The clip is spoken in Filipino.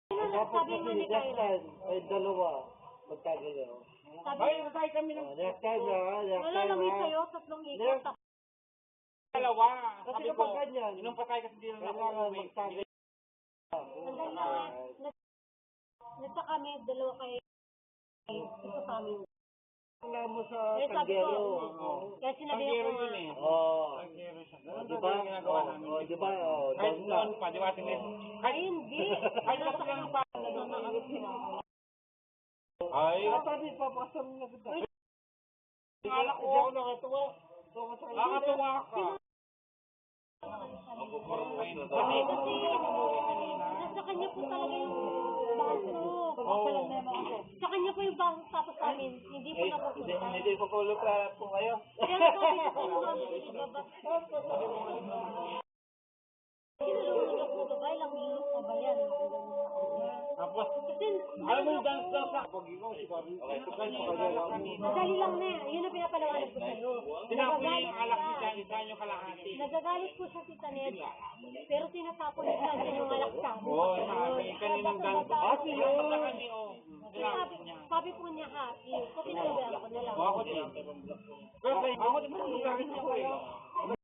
Sabi nga ni Kyla. Ay, dalawa. Magkagayo. Ay, matay kami ng... Next time na, next time Nalalami na. sa'yo, 3 ikot. Dalawa. Kasi Sabi ko, kapag ganyan, inong patay kasi di lang ako kailangan umuwi. magtagay. Sandali lang. Nagsa kami, dalawa kayo. Ito sa amin. Wala mo sa Eh, sabi ko, tanggero. kaya sinabi ko Tanggero nga, yun eh. Oo. Tanggero siya. Di ba? Ginagawa namin. Oo, di ba? Oo, Kahit doon na. noon pa, di ba? Tingin. ay hindi. Kahit kasi lang pa. Ay. Sabi, papasok na kita. Akala ko. Hindi ako nakatuwa. Nakakatuwa ka. Kasi umuwi kanina. Nasa kanya po talaga yung baso. Sa kanya po yung baso tapos sa amin, hindi po napupunta. Hindi ko kulo para po kayo. Kaya sabi ko po naman, ibaba. Sinulunod ako, babae lang yung kabayan. Tapos, Kasi, alam mo yung dance sa pag ikaw, si Bobby. madali lang na, yun ang pinapalawanan ko sa'yo. Tinapoy niya yung alak ni Jan, isa yung kalahati. Nagagalit po siya si Tanet, pero tinatapon niya yung alak sa amin. Oo, sabi, kaninang dance. Ate yun. Sabi po niya happy. So, pinabayan ko na lang. Ako din. Pero ako din, mas magaling ako eh.